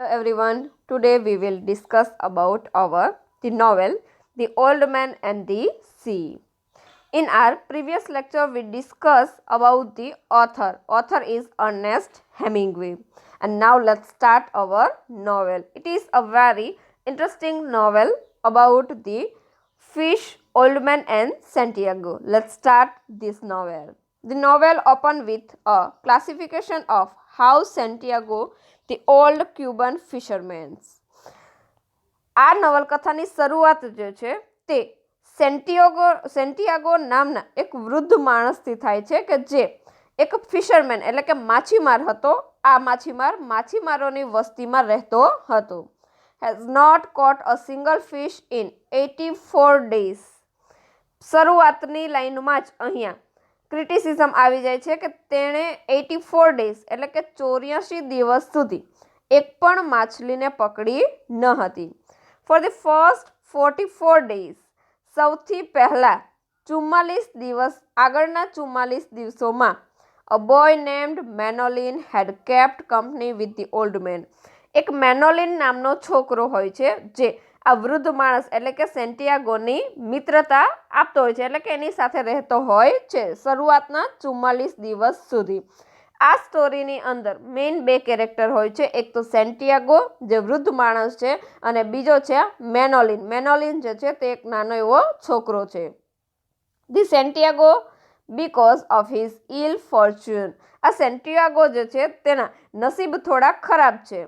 Everyone, today we will discuss about our the novel The Old Man and the Sea. In our previous lecture we discussed about the author. Author is Ernest Hemingway. And now let's start our novel. It is a very interesting novel about the fish, Old Man and Santiago. Let's start this novel. The novel opens with a classification of how Santiago, the old Cuban fisherman. આ નવલકથાની શરૂઆત જે છે તે Santiago નામના એક વૃદ્ધ માણસથી થાય છે કે જે એક ફિશરમેન એટલે કે માછીમાર હતો. આ માછીમાર માછીમારોની વસ્તીમાં રહેતો હતો. Has not caught a single fish in 84 days. શરૂઆતની લાઈનમાં જ અહીંયા ક્રિટિસિઝમ આવી જાય છે કે તેણે 84 days એટલે કે 84 દિવસ સુધી એક પણ માછલીને પકડી ન હતી. For the first 44 days, સૌથી પહેલા 44 દિવસ આગળના 44 દિવસોમાં a boy named Manolin had kept company with the old man. એક મેનોલિન નામનો છોકરો હોય છે જે આ વૃદ્ધ માણસ એટલે કે સેન્ટિયાગોની મિત્રતા આપતો હોય છે એટલે કે એની સાથે રહેતો હોય છે શરૂઆતના 44 દિવસ સુધી. આ સ્ટોરીની અંદર મેઇન બે કેરેક્ટર હોય છે. એક તો સેન્ટિયાગો જે વૃદ્ધ માણસ છે અને બીજો છે મેનોલિન. મેનોલિન જે છે તે એક નાનો એવો છોકરો છે. The Santiago because of his ill fortune. આ સેન્ટિયાગો જે છે તેના નસીબ થોડા ખરાબ છે.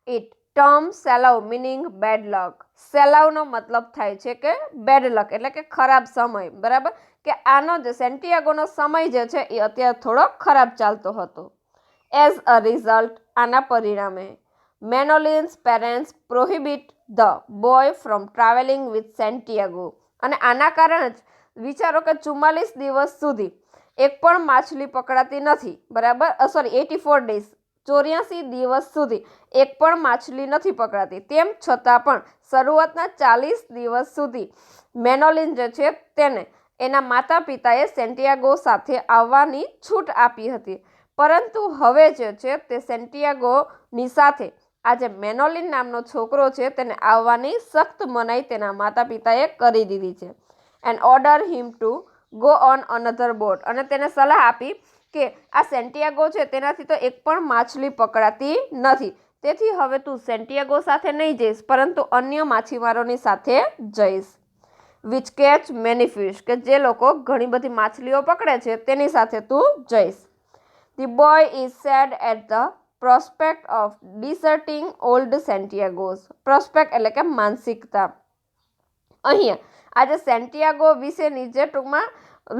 It term salao meaning bad luck. સેલાવનો મતલબ થાય છે કે બેડ લક એટલે કે ખરાબ સમય. બરાબર કે આનો જે સેન્ટિયાગોનો સમય જે છે એ અત્યારે થોડો ખરાબ ચાલતો હતો. એઝ અ રિઝલ્ટ આના પરિણામે Manolin's parents prohibit the boy from travelling with Santiago. અને આના કારણે જ વિચારો કે 44 દિવસ સુધી એક પણ માછલી પકડાતી નથી. બરાબર 84 days 84 દિવસ સુધી એક પણ માછલી નથી પકડાતી. તેમ છતાં પણ શરૂઆતના 40 દિવસ સુધી મેનોલિન જે છે તેને એના માતા પિતાએ સેન્ટિયાગો સાથે આવવાની છૂટ આપી હતી. પરંતુ હવે જે છે તે સેન્ટિયાગોની સાથે આ જે મેનોલિન નામનો છોકરો છે તેને આવવાની સખ્ત મનાઈ તેના માતા પિતાએ કરી દીધી છે. And order him to go on another boat. અને તેને સલાહ આપી કે આ સેન્ટિયાગો છે તેનાથી તો એક પણ માછલી પકડાતી નથી. તેથી હવે તું સેન્ટિયાગો સાથે નહીં જઈશ પરંતુ અન્ય માછીમારોની સાથે જઈશ. વિચ કેચ મેની ફિશ કે જે લોકો ઘણી બધી માછલીઓ પકડે છે તેની સાથે તું જઈશ. The boy is sad at the prospect of deserting old Santiago's. Prospect એટલે કે માનસિકતા. અહીંયા આજે સેન્ટિયાગો વિશેની જે ટૂંકમાં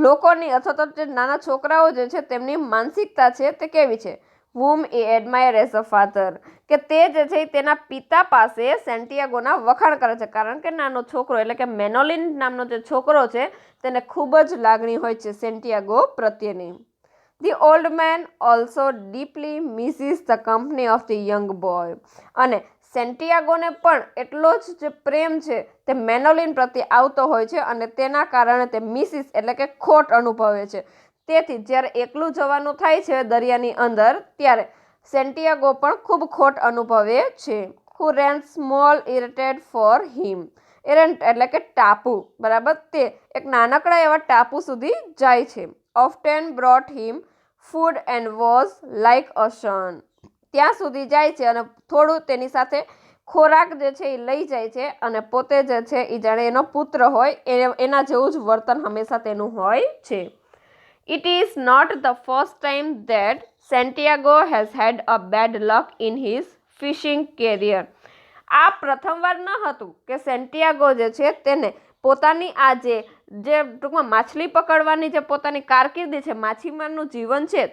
લોકોની અથવા તો જે નાના છોકરાઓ જે છે તેમની માનસિકતા છે તે કેવી છે. whom he admire as a father કે તે જે છે તેના પિતા પાસે સેન્ટિયાગોના વખાણ કરે છે. કારણ કે નાનો છોકરો એટલે કે મેનોલિન નામનો જે છોકરો છે તેને ખૂબ જ લાગણી હોય છે સેન્ટિયાગો પ્રત્યેની. The old man also deeply Mrs the company of the young boy. અને સેન્ટિયાગોને પણ એટલો જ જે પ્રેમ છે તે મેનોલિન પ્રત્યે આવતો હોય છે અને તેના કારણે તે મિસીસ એટલે કે ખોટ અનુભવે છે. તેથી જ્યારે એકલું જવાનું થાય છે દરિયાની અંદર ત્યારે સેન્ટિયાગો પણ ખૂબ ખોટ અનુભવે છે. હુ રેન સ્મોલ ઇરેટેડ ફોર હિમ. એરેન્ટ એટલે કે ટાપુ. બરાબર તે એક નાનકડા એવા ટાપુ સુધી જાય છે. Often brought him food and was like a son. ત્યાં સુધી જાય છે અને થોડું તેની સાથે ખોરાક જે છે એ લઈ જાય છે અને પોતે જે છે એ જાણે એનો પુત્ર હોય એના જેવું જ વર્તન હંમેશા તેનું હોય છે. It is not the first time that Santiago has had a bad luck in his fishing career. આ પ્રથમવાર ન હતું કે સેન્ટિયાગો જે છે તેને પોતાની આ જે ટૂંકમાં માછલી પકડવાની જે પોતાની કારકિર્દી છે માછીમારનું જીવન છે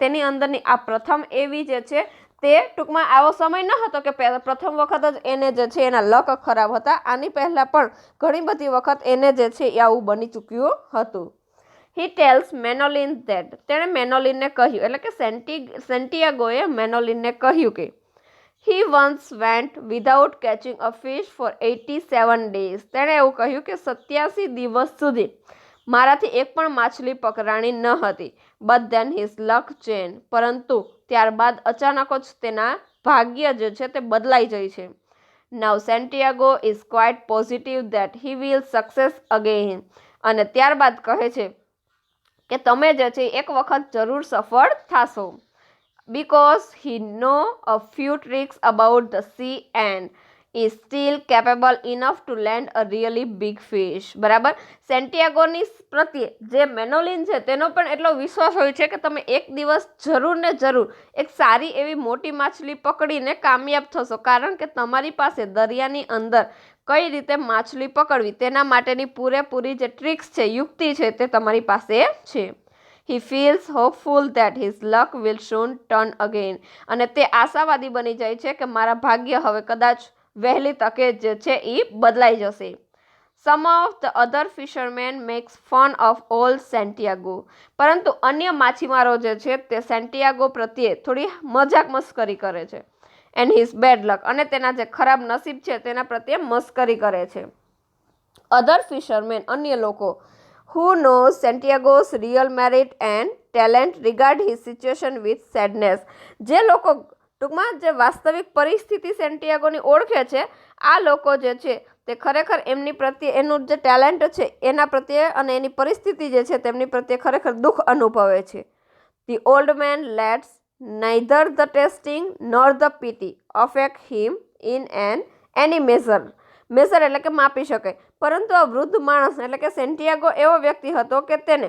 તેની અંદરની આ પ્રથમ એવી જે છે તે ટૂંકમાં આવો સમય ન હતો કે પ્રથમ વખત જ એને જે છે એના લક ખરાબ હતા. આની પહેલાં પણ ઘણી બધી વખત એને જે છે એ આવું બની ચૂક્યું હતું. હી ટેલ્સ મેનોલિન ધેટ. તેણે મેનોલિનને કહ્યું એટલે કે સેન્ટિયાગોએ મેનોલિનને કહ્યું કે હી વન્સ વેન્ટ વિધાઉટ કેચિંગ અ ફિશ ફોર 87 days. તેણે એવું કહ્યું કે 87 દિવસ સુધી મારાથી એક પણ માછલી પકડાણી ન હતી. But than his luck change. પરંતુ ત્યારબાદ અચાનક જ તેના ભાગ્ય જે છે તે બદલાઈ જાય છે. Now Santiago is quite positive that he will success again. અને ત્યારબાદ કહે છે કે તમે જે છે એક વખત જરૂર સફળ થશો. because he know a few tricks about the sea and is still capable enough to land a really big fish. બરાબર. સેન્ટિયાગોની પ્રત્યે જે મેનોલિન છે તેનો પણ એટલો વિશ્વાસ હોય છે કે તમે એક દિવસ જરૂર ને જરૂર એક સારી એવી મોટી માછલી પકડીને કામયાબ થશો, કારણ કે તમારી પાસે દરિયાની અંદર કઈ રીતે માછલી પકડવી તેના માટેની પૂરેપૂરી જે ટ્રિક્સ છે, યુક્તિ છે, તે તમારી પાસે છે. He feels hopeful that his luck will soon turn again. અને તે આશાવાદી બની જાય છે કે મારા ભાગ્ય હવે કદાચ વહેલી તકે જે છે એ બદલાઈ જશે. Some of the other fishermen makes fun of old Santiago. પરંતુ અન્ય માછીમારો જે છે તે સેન્ટિયાગો પ્રત્યે થોડી મજાક મસ્કરી કરે છે. And his bad luck. અને તેના જે ખરાબ નસીબ છે તેના પ્રત્યે મસ્કરી કરે છે. Other fishermen, અન્ય લોકો, who knows Santiago's real merit and talent regard his situation with sadness. જે લોકો ટૂંકમાં જે વાસ્તવિક પરિસ્થિતિ સેન્ટિયાગોની ઓળખે છે, આ લોકો જે છે તે ખરેખર એમની પ્રત્યે એનું જે ટેલેન્ટ છે એના પ્રત્યે અને એની પરિસ્થિતિ જે છે તેમની પ્રત્યે ખરેખર દુઃખ અનુભવે છે. The old man lets neither the testing nor the pity affect him in any measure. મેસર એટલે કે માપી શકાય. પરંતુ આ વૃદ્ધ માણસ એટલે કે સેન્ટિયાગો એવો વ્યક્તિ હતો કે તેને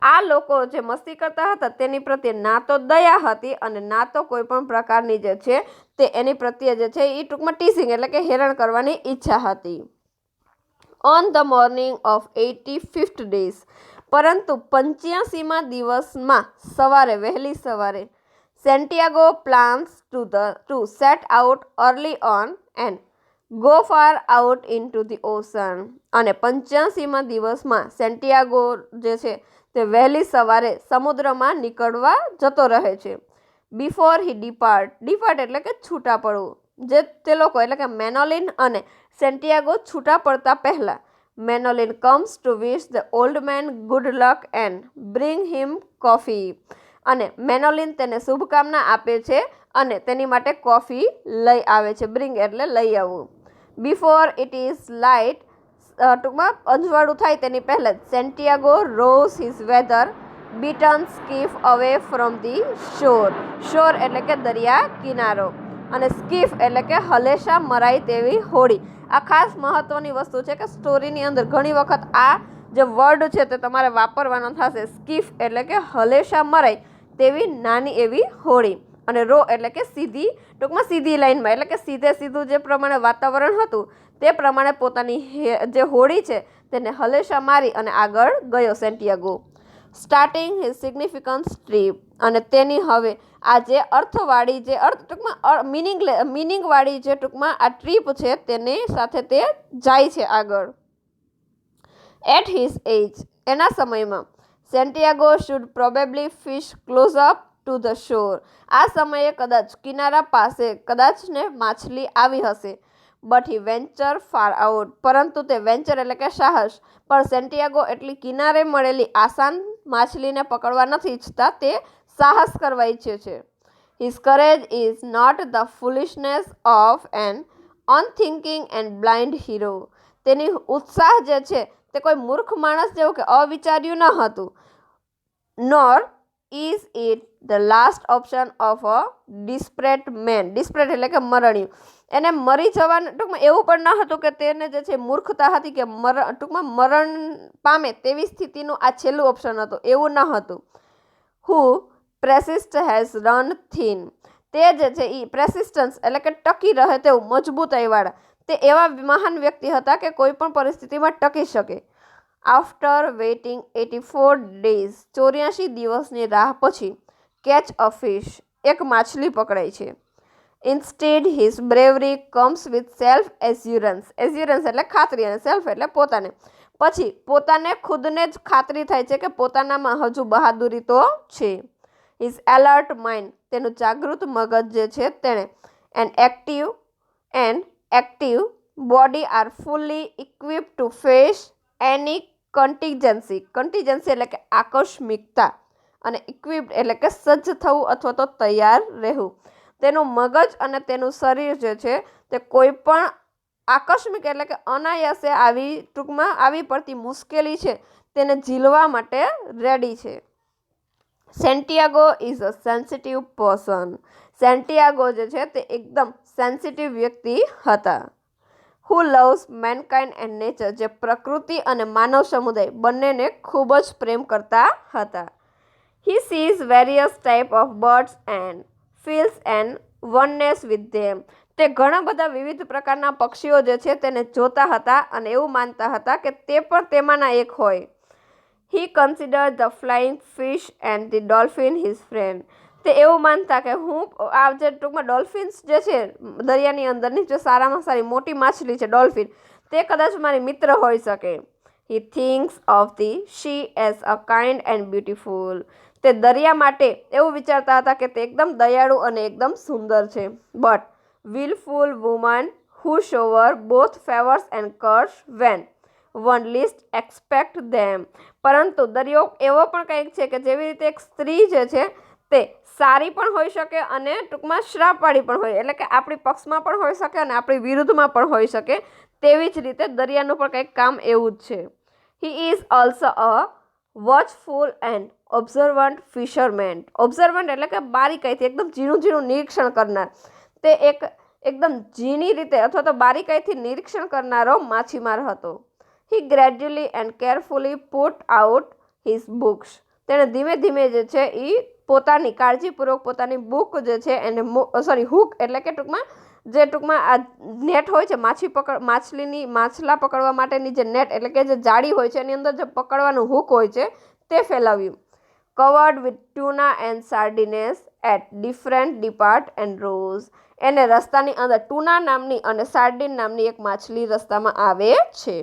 આ લોકો જે મસ્તી કરતા હતા તેની પ્રત્યે ના તો દયા હતી અને ના તો કોઈ પણ પ્રકારની જે છે તે એની પ્રત્યે જે છે એ ટૂંકમાં ટીસિંગ એટલે કે હેરાન કરવાની ઈચ્છા હતી. On the morning of 85th days. પરંતુ 85મા દિવસમાં સવારે, વહેલી સવારે, Santiago plans to set out early on and go far out into the ocean. અને 85મા દિવસમાં સેન્ટિયાગો જે છે તે વહેલી સવારે સમુદ્રમાં નીકળવા જતો રહે છે. બિફોર હી ડિપાર્ટ એટલે કે છૂટા પડવું. જે તે લોકો એટલે કે મેનોલિન અને સેન્ટિયાગો છૂટા પડતા પહેલા Manolin comes to wish the old man good luck and bring him coffee. અને મેનોલિન તેને શુભકામના આપે છે અને તેની માટે કોફી લઈ આવે છે. બ્રિંગ એટલે લઈ આવવું. બિફોર ઇટ ઇઝ લાઇટ, ટૂંકમાં અંજવાળું થાય તેની પહેલાં જ Santiago rows his weather beaten skiff away from the શોર. શોર એટલે કે દરિયા કિનારો અને સ્કીફ એટલે કે હલેશા મરાય તેવી હોડી. આ ખાસ મહત્વની વસ્તુ છે કે સ્ટોરીની અંદર ઘણી વખત આ જે વર્ડ છે તે તમારે વાપરવાનો થશે. સ્કીફ એટલે કે હલેશા મરાય તેવી નાની એવી હોડી અને રો એટલે કે સીધી, ટૂંકમાં સીધી લાઈનમાં એટલે કે સીધે સીધું જે પ્રમાણે વાતાવરણ હતું તે પ્રમાણે પોતાની જે હોડી છે તેને હલેશા મારી અને આગળ ગયો Santiago. Starting his significant trip. અને તેની હવે આ જે અર્થવાળી જે ટૂંકમાં મિનિંગવાળી જે ટૂંકમાં આ ટ્રીપ છે તેની સાથે તે જાય છે આગળ. એટ હિઝ એજ, એના સમયમાં Santiago should probably fish close up to the shore. આ સમયે કદાચ કિનારા પાસે કદાચ ને માછલી આવી હશે. But he venture far out. પરંતુ તે વેન્ચર એટલે કે સાહસ, પણ સેન્ટિયાગો એટલી કિનારે મળેલી આસાન માછલીને પકડવા નથી ઈચ્છતા, તે સાહસ કરવા ઈચ્છે છે. His courage is not the foolishness of an unthinking and blind hero. તેની ઉત્સાહ જે છે તે કોઈ મૂર્ખ માણસ જેવું કે અવિચાર્યું ન હતું. Nor is it the last option of a desperate man. Desperate એટલે કે મરણ્યું. એને મરી જવાનું ટૂંકમાં એવું પણ ન હતું કે તેને જે છે મૂર્ખતા હતી કે ટૂંકમાં મરણ પામે તેવી સ્થિતિનું આ છેલ્લું ઓપ્શન હતું, એવું ન હતું. હુ પ્રેસિસ્ટ હેઝ રન થીન. તે જે છે એ પ્રેસિસ્ટન્સ એટલે કે ટકી રહે તેવું, મજબૂતાઈવાળા, તે એવા મહાન વ્યક્તિ હતા કે કોઈ પણ પરિસ્થિતિમાં ટકી શકે. આફ્ટર વેઇટિંગ 84 days, 84 દિવસની રાહ પછી, કેચ અ ફિશ, એક માછલી પકડાય છે. Instead his bravery comes with self assurance. Assurance એટલે ખાતરી અને સેલ્ફ એટલે પોતાને. પછી પોતાને ખુદને જ ખાતરી થાય છે કે પોતાનામાં હજુ બહાદુરી તો છે. હિઝ એલર્ટ માઇન્ડ, તેનું જાગૃત મગજ જે છે તેણે active body are fully equip to face any contingency. Contingency એટલે કે આકસ્મિકતા અને ઇક્વિપ્ડ એટલે કે સજ્જ થવું અથવા તો તૈયાર રહેવું. તેનું મગજ અને તેનું શરીર જે છે તે કોઈ પણ આકસ્મિક એટલે કે અનાયાસે આવી પડતી મુશ્કેલી છે તેને ઝીલવા માટે રેડી છે. Santiago is a sensitive person. Santiago જે છે તે એકદમ સેન્સિટિવ વ્યક્તિ હતા. હુ લવ્સ મેનકાઇન્ડ એન્ડ નેચર, જે પ્રકૃતિ અને માનવ સમુદાય બંનેને ખૂબ જ પ્રેમ કરતા હતા. He sees various type of birds and feels and oneness with them. તે ઘણા બધા વિવિધ પ્રકારના પક્ષીઓ જે છે તેને જોતા હતા અને એવું માનતા હતા કે તે પણ તેમાંના એક હોય. He consider the flying fish and the dolphin his friend. તે એવું માનતા કે આ જે ટૂંકમાં ડોલ્ફિન્સ જે છે દરિયાની અંદરની જે સારામાં સારી મોટી માછલી છે ડોલ્ફિન, તે કદાચ મારી મિત્ર હોઈ શકે. He thinks of the she as a kind and beautiful. તે દરિયા માટે એવું વિચારતા હતા કે તે એકદમ દયાળુ અને એકદમ સુંદર છે. But willful woman who shower both favors and curse when one least expect them. પરંતુ દરિયો એવો પણ કંઈક છે કે જેવી રીતે એક સ્ત્રી જે છે તે સારી પણ હોઈ શકે અને ટૂંકમાં શ્રાપવાળી પણ હોય, એટલે કે આપણી પક્ષમાં પણ હોઈ શકે અને આપણી વિરુદ્ધમાં પણ હોઈ શકે. તેવી જ રીતે દરિયાનું પણ કંઈક કામ એવું જ છે. He is also a watchful and observant fisherman. Observant એટલે કે બારીકાઈથી એકદમ ઝીણું નિરીક્ષણ કરનાર. તે એકદમ ઝીણી રીતે અથવા તો બારીકાઈથી નિરીક્ષણ કરનારો માછીમાર હતો. He gradually and carefully put out his books. તેણે ધીમે ધીમે જે છે એ પોતાની કાળજીપૂર્વક પોતાની બુક જે છે એને હૂક એટલે કે ટૂંકમાં આ નેટ હોય છે માછલા પકડવા માટેની જે નેટ એટલે કે જે જાળી હોય છે એની અંદર જે પકડવાનું હૂક હોય છે તે ફેલાવ્યું. Covered with tuna and sardines at different depart and rows. એને રસ્તાની અંદર ટૂના નામની અને સાર્ડિન નામની એક માછલી રસ્તામાં આવે છે.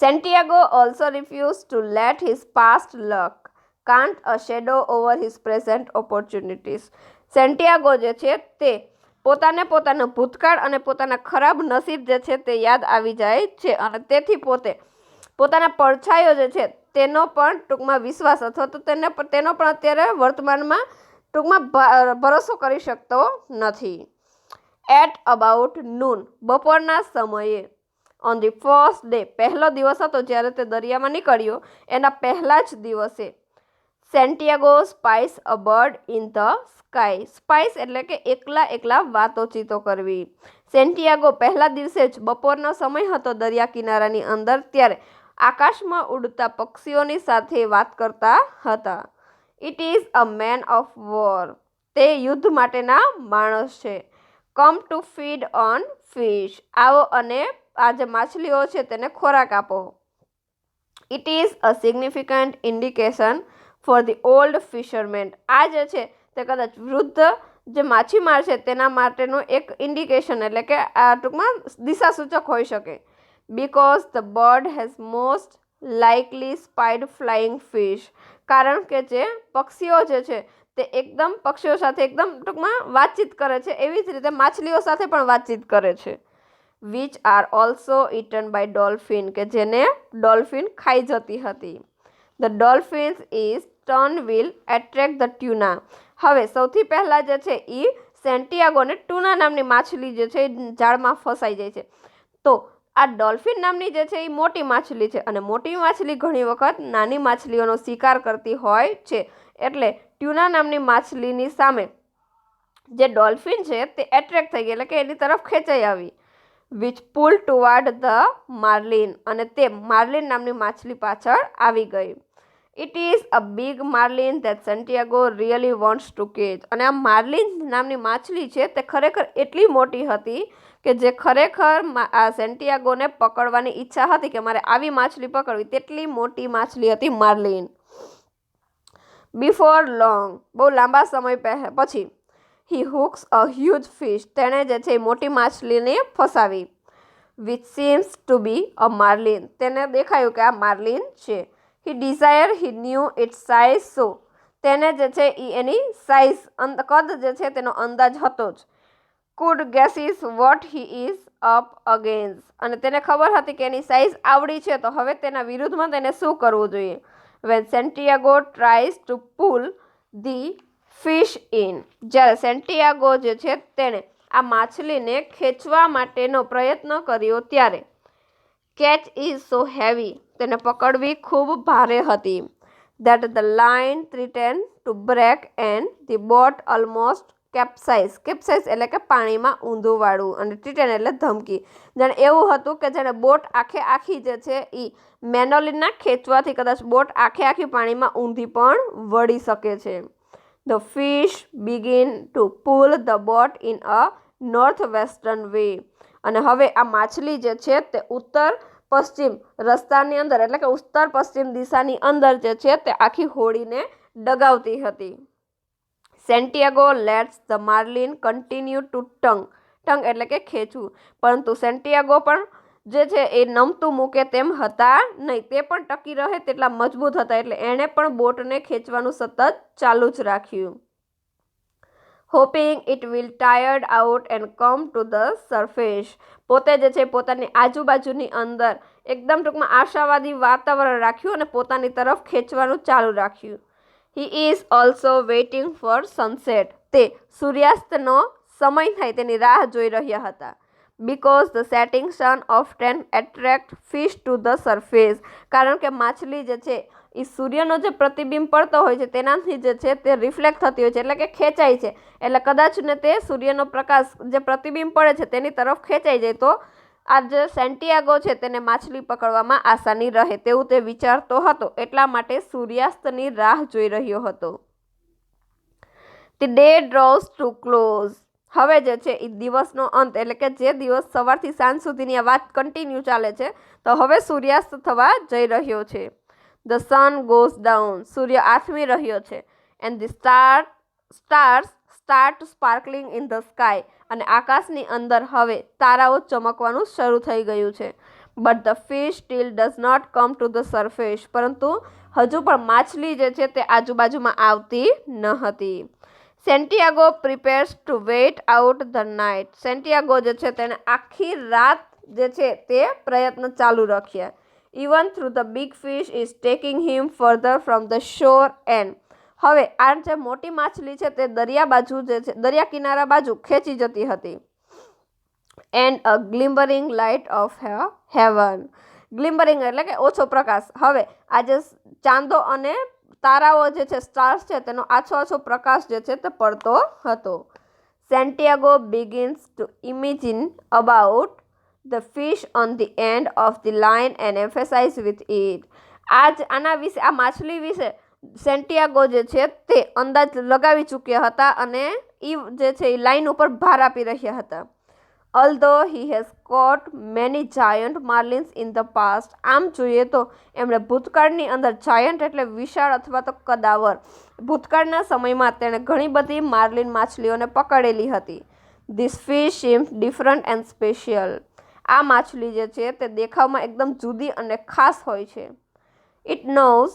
Santiago also refuse to let his past luck cast a shadow over his present opportunities. Santiago જે છે તે પોતાનો ભૂતકાળ અને પોતાના ખરાબ નસીબ જે છે તે યાદ આવી જાય છે અને તેથી પોતાના પડછાયો જે છે તેનો પણ ટૂંકમાં વિશ્વાસ અથવા તો તેનો પણ અત્યારે વર્તમાનમાં ટૂંકમાં ભરોસો કરી શકતો નથી. એટ અબાઉટ નૂન, બપોરના સમયે, ઓન ધી ફર્સ્ટ ડે, પહેલો દિવસ હતો જ્યારે તે દરિયામાં નીકળ્યો એના પહેલા જ દિવસે, Santiago spice a bird in the sky. Spice એટલે કે એકલા વાતોચીતો કરવી. સેન્ટિયાગો પહેલા દિવસે જ બપોરનો સમય હતો દરિયા કિનારાની અંદર, ત્યારે આકાશમાં ઉડતા પક્ષીઓની સાથે વાત કરતા હતા. It is a man of war. તે યુદ્ધ માટેના માણસ છે. Come to feed on fish. આવો અને આ જે માછલીઓ છે તેને ખોરાક આપો. It is a significant indication for the old fisherman. આ જે છે તે કદાચ વૃદ્ધ જે માછીમાર છે તેના માટેનું એક ઇન્ડિકેશન એટલે કે આ ટૂંકમાં દિશાસૂચક હોઈ શકે. Because the bird has most likely spied flying fish. કારણ કે જે પક્ષીઓ જે છે તે એકદમ પક્ષીઓ સાથે એકદમ ટૂંકમાં વાતચીત કરે છે, એવી જ રીતે માછલીઓ સાથે પણ વાતચીત કરે છે. Which are also eaten by dolphin. કે જેને ડોલ્ફિન ખાઈ જતી હતી. The dolphins is turn will attract the tuna. હવે સૌથી પહેલાં જે છે એ સેન્ટિયાગોને ટૂના નામની માછલી જે છે એ જાળમાં ફસાઈ જાય છે. તો આ ડોલ્ફિન નામની જે છે એ મોટી માછલી છે અને મોટી માછલી ઘણી વખત નાની માછલીઓનો શિકાર કરતી હોય છે. એટલે ટ્યુના નામની માછલીની સામે જે ડોલ્ફિન છે તે એટ્રેક્ટ થઈ ગઈ એટલે કે એની તરફ ખેંચાઈ આવી. Which pull toward the marlin. અને તે માર્લિન નામની માછલી પાછળ આવી ગઈ. It is a big marlin that Santiago really wants to catch. અને આ માર્લિન નામની માછલી છે તે ખરેખર એટલી મોટી હતી કે જે ખરેખર આ સેન્ટિયાગોને પકડવાની ઈચ્છા હતી કે મારે આવી માછલી પકડવી, તેટલી મોટી માછલી હતી માર્લિન. બિફોર લોંગ, બહુ લાંબા સમય પછી, હી હુક્સ અ હ્યુજ ફિશ. તેણે જે છે એ મોટી માછલીને ફસાવી. Which seems to be a marlin. તેને દેખાયું કે આ માર્લિન છે. He desire he knew its size. So તેને જે છે એ એની સાઇઝ કદ જે છે તેનો અંદાજ હતો જ. Food gases what he is up against. અને તેને ખબર હતી કે એની સાઇઝ આવડી છે તો હવે તેના વિરુદ્ધમાં તેને શું કરવું જોઈએ. When Santiago tries to pull the fish in. જ્યારે સેન્ટિયાગો જે છે તેણે આ માછલીને ખેંચવા માટેનો પ્રયત્ન કર્યો ત્યારે કેચ ઇઝ સો હેવી, તેને પકડવી ખૂબ ભારે હતી. that the line threatened to break and the boat almost capsize. capsize એટલે કે પાણીમાં ઊંધું વાળવું અને threaten એટલે ધમકી. જાણે એવું હતું કે જાણે બોટ આખી જે છે એ મેનોલિનના ખેંચવાથી કદાચ બોટ આખી પાણીમાં ઊંધી પણ વળી શકે છે. The fish begin to pull the boat in a northwestern way. અને હવે આ માછલી જે છે તે ઉત્તર પશ્ચિમ રસ્તાની અંદર એટલે કે ઉત્તર પશ્ચિમ દિશાની અંદર જે છે તે આખી હોડીને ડગાવતી હતી. Santiago lets the marlin continue to tug એટલે કે ખેંચવું, પરંતુ સેન્ટિયાગો પણ જે છે એ નમતું મૂકે તેમ હતા નહીં, તે પણ ટકી રહે તેટલા મજબૂત હતા, એટલે એણે પણ બોટને ખેંચવાનું સતત ચાલુ જ રાખ્યું. Hoping it will tired out and come to the surface. પોતે જે છે પોતાની આજુબાજુની અંદર એકદમ ટૂંકમાં આશાવાદી વાતાવરણ રાખ્યું અને પોતાની તરફ ખેંચવાનું ચાલુ રાખ્યું. He is also waiting for sunset. તે સૂર્યાસ્તનો સમય થાય તેની રાહ જોઈ રહ્યા હતા. Because the setting sun often attract fish to the surface. કારણ કે માછલી જે છે એ સૂર્યનો જે પ્રતિબિંબ પડતો હોય છે તેનાથી જે છે તે રિફ્લેક્ટ થતી હોય છે એટલે કે ખેંચાય છે, એટલે કદાચ ને તે સૂર્યનો પ્રકાશ જે પ્રતિબિંબ પડે છે તેની તરફ ખેંચાઈ જાય તો આ જે સેન્ટિયાગો છે તેને માછલી પકડવામાં આસાની રહે તેવું તે વિચારતો હતો, એટલા માટે સૂર્યાસ્તની રાહ જોઈ રહ્યો હતો. The day draws to close. હવે જે છે એ દિવસનો અંત એટલે કે જે દિવસ સવારથી સાંજ સુધીની આ વાત કન્ટિન્યુ ચાલે છે તો હવે સૂર્યાસ્ત થવા જઈ રહ્યો છે. The sun goes down. સૂર્ય આથમી રહ્યો છે. And the stars start sparkling in the sky. અને આકાશની અંદર હવે તારાઓ ચમકવાનું શરૂ થઈ ગયું છે. But the fish still does not come to the surface. પરંતુ હજુ પણ માછલી જે છે તે આજુબાજુમાં આવતી ન હતી. Santiago prepares to wait out the night. Santiago જે છે તેને આખી રાત જે છે તે પ્રયત્ન ચાલુ રાખ્યા. Even through the big fish is taking him further from the shore and. હવે આ જે મોટી માછલી છે તે દરિયા બાજુ જે છે દરિયા કિનારા બાજુ ખેંચી જતી હતી. And a glimmering light of heaven. Glimmering એટલે કે ઓછો પ્રકાશ. હવે આ જે ચાંદો અને તારાઓ જે છે સ્ટાર્સ છે તેનો આછો પ્રકાશ જે છે તે પડતો હતો. Santiago begins to imagine about the fish on the end of the line and emphasize with it. આના વિશે આ માછલી વિશે સેન્ટિયાગો જે છે તે અંદાજ લગાવી ચૂક્યા હતા અને એ જે છે એ લાઇન ઉપર ભાર આપી રહ્યા હતા. Although he has caught many giant marlins in the past. આમ જોઈએ તો એમણે ભૂતકાળની અંદર જાયન્ટ એટલે વિશાળ અથવા તો કદાવર. ભૂતકાળના સમયમાં તેણે ઘણી બધી માર્લિન માછલીઓને પકડેલી હતી. This fish seems different and special. આ માછલી જે છે તે દેખાવમાં એકદમ જુદી અને ખાસ હોય છે. It knows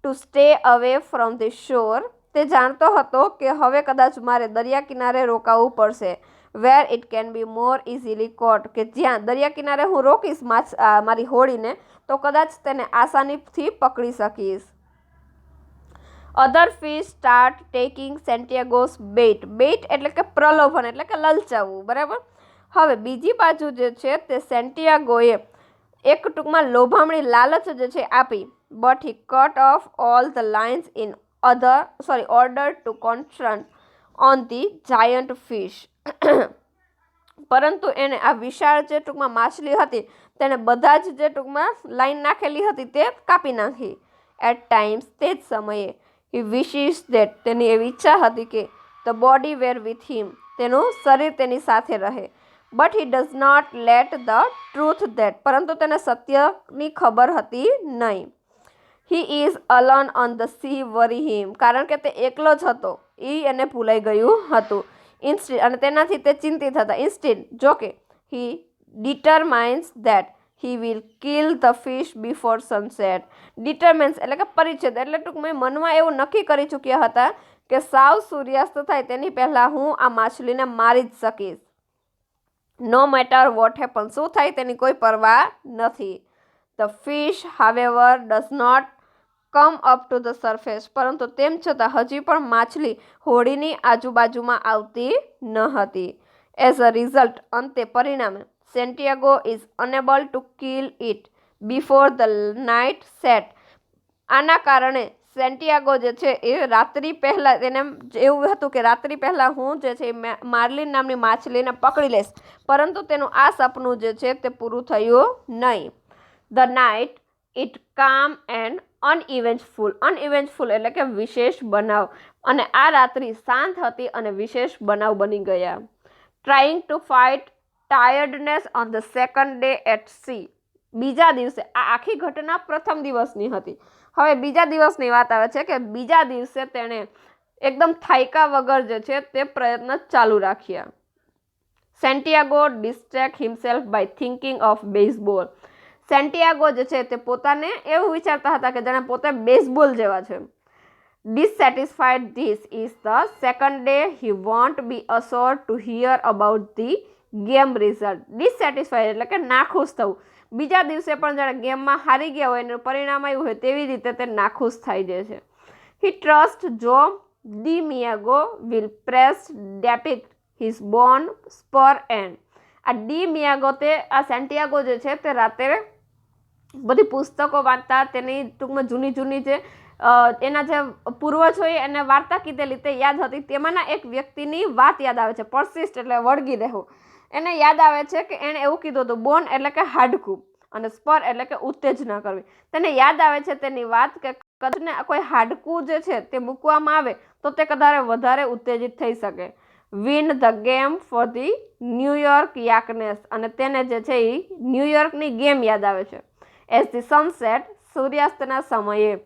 to stay away from the shore. તે જાણતો હતો કે હવે કદાચ મારે દરિયા કિનારે રોકાવું પડશે. Where it can be more easily caught. કે જ્યાં દરિયા કિનારે હું રોકીશ મારી હોડીને તો કદાચ તેને આસાનીથી પકડી શકીશ. અધર ફિશ સ્ટાર્ટ ટેકિંગ સેન્ટિયાગોસ બેટ. બેટ એટલે કે પ્રલોભન એટલે કે લલચાવવું, બરાબર. હવે બીજી બાજુ જે છે તે સેન્ટિયાગોએ એક ટૂંકમાં લોભામણી લાલચ જે છે આપી. But he cut off all the lines in order to concentrate on the giant fish. પરંતુ એને આ વિશાળ જે ટૂંકમાં માછલી હતી તેને બધા જ જે ટૂંકમાં લાઈન નાખેલી હતી તે કાપી નાખી. એટ ટાઈમ્સ તે જ સમયે હી વિશિસ ધેટ તેની એવી ઈચ્છા હતી કે the body were with him. તેનું શરીર તેની સાથે રહે. But he does not let the truth that. પરંતુ તેને સત્યની ખબર હતી નહીં. He is alone on the sea worry him. કારણ કે તે એકલો જ હતો એ એને ભૂલાઈ ગયું હતું. અને તેનાથી તે ચિંતિત હતા. ઇન્સ્ટેડ જોકે he determines that he will kill the fish before sunset. Determines એટલે કે પરિચ્છેદ એટલે ટૂંકમાં મનમાં એવું નક્કી કરી ચૂક્યા હતા કે સાવ સૂર્યાસ્ત થાય તેની પહેલાં હું આ માછલીને મારી જ શકીશ. No matter what happen. શું થાય તેની કોઈ પરવા નથી. The fish however does not come up to the surface, પરંતુ તેમ છતાં હજી પણ માછલી હોડીની આજુબાજુમાં આવતી ન હતી. એઝ અ રિઝલ્ટ, અંતે પરિણામે, Santiago is enable two kill it before the night set. આના કારણે સેન્ટિયાગો જે છે એ રાત્રિ પહેલાં, તેને એવું હતું કે રાત્રિ પહેલાં હું જે છે એ માર્લિન નામની માછલીને પકડી લઈશ, પરંતુ તેનું આ સપનું જે છે તે પૂરું થયું નહીં. The night it calm and uneventful. Uneventful એટલે કે વિશેષ બનાવ. અને આ રાત્રિ શાંત હતી અને વિશેષ બનાવ બની ગયા. Trying to fight tiredness on the second day at sea. બીજા દિવસે, આ આખી ઘટના પ્રથમ દિવસની હતી. હવે બીજા દિવસની વાત આવે છે કે બીજા દિવસે તેણે એકદમ થાયકા વગર જે છે તે પ્રયત્ન ચાલુ રાખ્યા. Santiago distract himself by thinking of baseball. Santiago જે છે તે પોતાને એવું વિચારતા હતા કે જાણે પોતે બેઝબોલ જેવા છે. Dissatisfied this is the second day he won't be assured to hear about the game result. Dissatisfied એટલે કે નાખુશ થવું. બીજા દિવસે પણ જાણે ગેમમાં હારી ગયા હોય એનું પરિણામ આવ્યું હોય તેવી રીતે તે નાખુશ થઈ જાય છે. He trusts Joe DiMaggio will press depict his bone spur end. આ DiMaggio તે આ સેન્ટિયાગો જે છે તે રાત્રે બધી પુસ્તકો વાંચતા, તેની ટૂંકમાં જૂની જે એના જે પૂર્વજ હોય એને વાર્તા કીધેલી તે યાદ હતી. તેમાંના એક વ્યક્તિની વાત યાદ આવે છે. પરસિસ્ટ એટલે વળગી રહેવું. એને યાદ આવે છે કે એણે એવું કીધું હતું, બોન એટલે કે હાડકું અને સ્પર એટલે કે ઉત્તેજના કરવી. તેને યાદ આવે છે તેની વાત કે કદાચને કોઈ હાડકું જે છે તે મૂકવામાં આવે તો તે કદાચ વધારે ઉત્તેજિત થઈ શકે. Win the game for the New York યાકનેસ. અને તેને જે છે એ ન્યુયોર્કની ગેમ યાદ આવે છે. એઝ ધી સનસેટ, સૂર્યાસ્તના સમયે,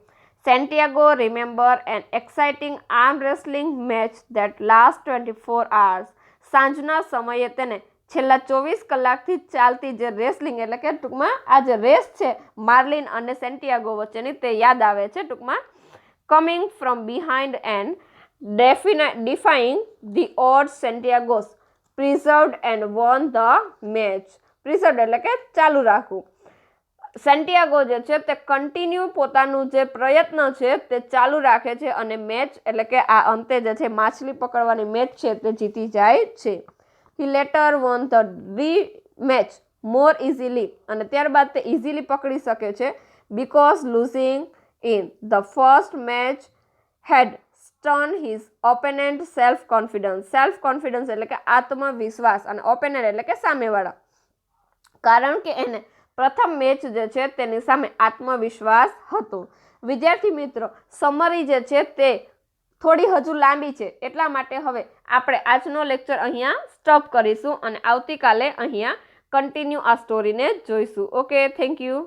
Santiago remember an exciting arm wrestling match that last 24 hours. સાંજના સમયે તેને છેલ્લા 24 કલાકથી ચાલતી જે રેસલિંગ એટલે કે ટૂંકમાં આ જે રેસ છે માર્લિન અને સેન્ટિયાગો વચ્ચેની તે યાદ આવે છે. ટૂંકમાં coming from behind and defying the odds, Santiago preserved and won the match. Preserved એટલે કે ચાલુ રાખવું. સેન્ટિયાગો જે છે તે કન્ટિન્યુ પોતાનું જે પ્રયત્ન છે તે ચાલુ રાખે છે અને મેચ એટલે કે આ અંતે જે છે માછલી પકડવાની મેચ છે તે જીતી જાય છે. He later won the rematch more easily. અને ત્યારબાદ તે ઇઝીલી પકડી શકે છે because losing in the first match had stunned his opponent self confidence. Self confidence એટલે કે આત્મવિશ્વાસ અને ઓપોનન્ટ એટલે કે સામેવાળા. કારણ કે એને પ્રથમ મેચ જે છે તેની સામે આત્મવિશ્વાસ હતો. વિદ્યાર્થી મિત્રો, સમરી જે છે તે થોડી હજુ લાંબી છે, એટલા માટે હવે આપણે આજનો લેક્ચર અહીંયા સ્ટોપ કરીશું અને આવતીકાલે અહીંયા કન્ટિન્યુ આ સ્ટોરીને જોઈશું. Okay, thank you.